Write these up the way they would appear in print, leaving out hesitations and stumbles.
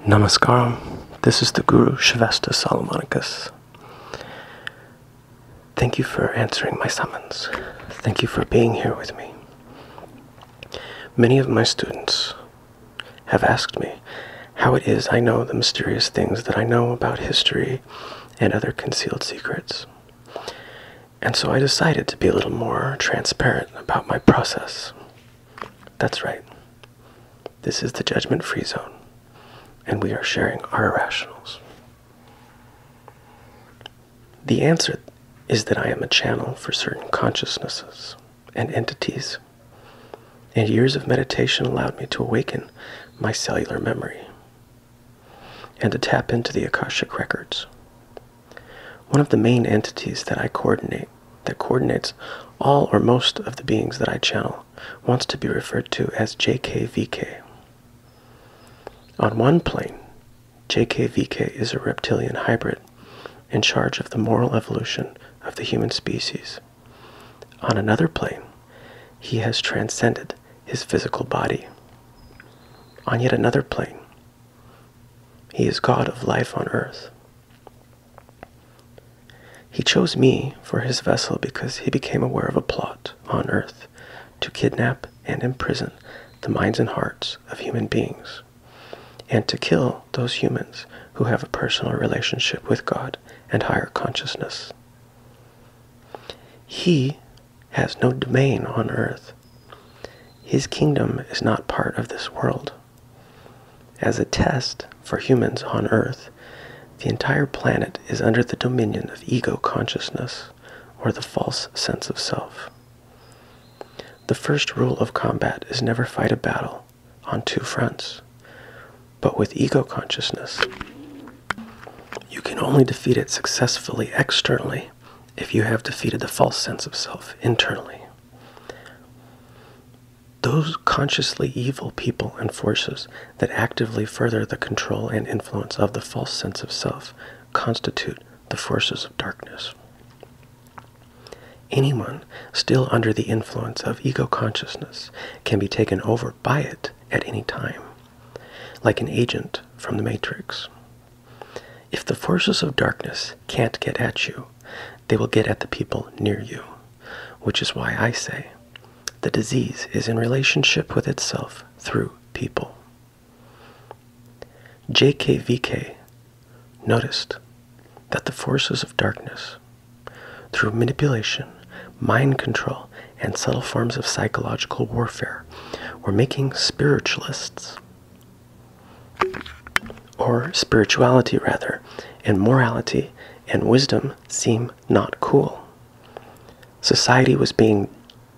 Namaskaram. This is the Guru Shivastus Solomonicus. Thank you for answering my summons. Thank you for being here with me. Many of my students have asked me how it is I know the mysterious things that I know about history and other concealed secrets. And so I decided to be a little more transparent about my process. That's right. This is the judgment-free zone, and we are sharing our irrationals. The answer is that I am a channel for certain consciousnesses and entities, and years of meditation allowed me to awaken my cellular memory and to tap into the Akashic records. One of the main entities that I coordinate, that coordinates all or most of the beings that I channel, wants to be referred to as JKVK. On one plane, JKVK is a reptilian hybrid in charge of the moral evolution of the human species. On another plane, he has transcended his physical body. On yet another plane, he is God of life on earth. He chose me for his vessel because he became aware of a plot on earth to kidnap and imprison the minds and hearts of human beings, and to kill those humans who have a personal relationship with God and higher consciousness. He has no domain on earth. His kingdom is not part of this world. As a test for humans on earth, the entire planet is under the dominion of ego consciousness, or the false sense of self. The first rule of combat is never fight a battle on two fronts. But with ego consciousness, you can only defeat it successfully externally if you have defeated the false sense of self internally. Those consciously evil people and forces that actively further the control and influence of the false sense of self constitute the forces of darkness. Anyone still under the influence of ego consciousness can be taken over by it at any time, like an agent from the Matrix. If the forces of darkness can't get at you, they will get at the people near you, which is why I say the disease is in relationship with itself through people. JKVK noticed that the forces of darkness, through manipulation, mind control, and subtle forms of psychological warfare, were making spiritualists, or spirituality rather, and morality and wisdom seem not cool. Society was being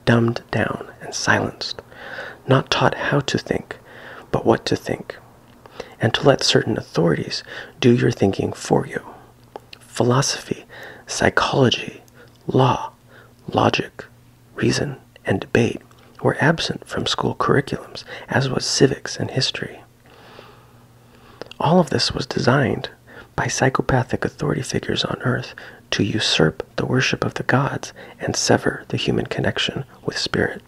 dumbed down and silenced, not taught how to think, but what to think, and to let certain authorities do your thinking for you. Philosophy, psychology, law, logic, reason, and debate were absent from school curriculums, as was civics and history. All of this was designed by psychopathic authority figures on earth to usurp the worship of the gods and sever the human connection with spirit.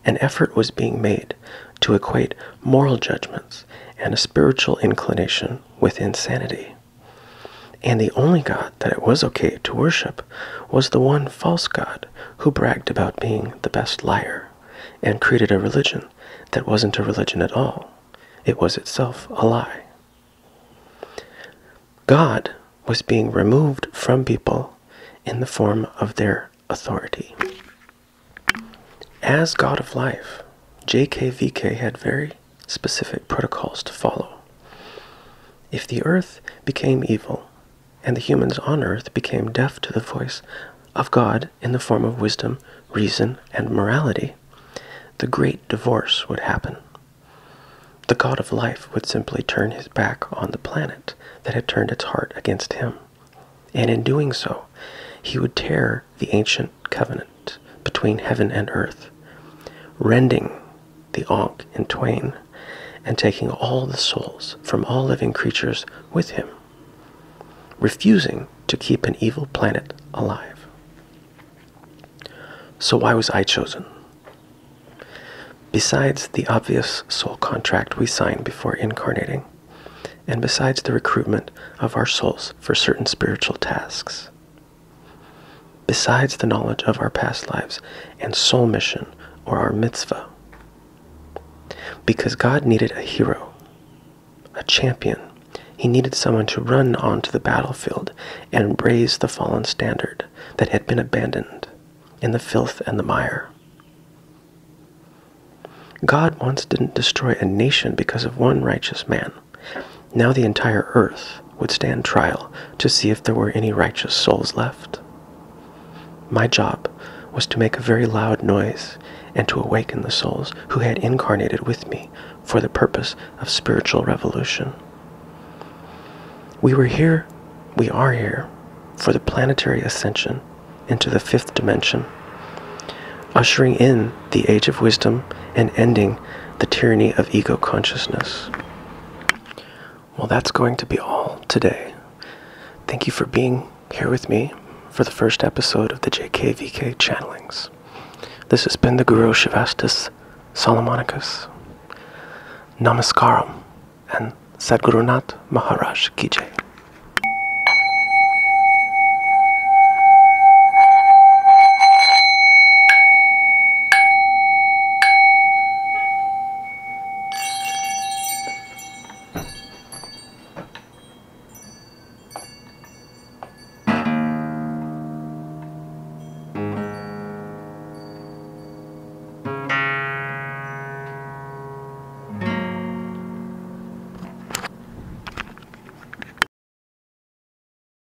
An effort was being made to equate moral judgments and a spiritual inclination with insanity. And the only God that it was okay to worship was the one false God who bragged about being the best liar and created a religion that wasn't a religion at all. It was itself a lie. God was being removed from people in the form of their authority. As God of life, JKVK had very specific protocols to follow. If the earth became evil, and the humans on earth became deaf to the voice of God in the form of wisdom, reason, and morality, the great divorce would happen. The God of life would simply turn his back on the planet that had turned its heart against him, and in doing so, he would tear the ancient covenant between heaven and earth, rending the Ankh in twain, and taking all the souls from all living creatures with him, refusing to keep an evil planet alive. So why was I chosen? Besides the obvious soul contract we sign before incarnating, and besides the recruitment of our souls for certain spiritual tasks, besides the knowledge of our past lives and soul mission or our mitzvah, because God needed a hero, a champion. He needed someone to run onto the battlefield and raise the fallen standard that had been abandoned in the filth and the mire. God once didn't destroy a nation because of one righteous man. Now the entire earth would stand trial to see if there were any righteous souls left. My job was to make a very loud noise and to awaken the souls who had incarnated with me for the purpose of spiritual revolution. We are here for the planetary ascension into the fifth dimension, ushering in the age of wisdom and ending the tyranny of ego consciousness. Well, that's going to be all today. Thank you for being here with me for the first episode of the JKVK Channelings. This has been the Guru Shivastus Solomonicus. Namaskaram and Sadgurunath Maharaj Ki Jai.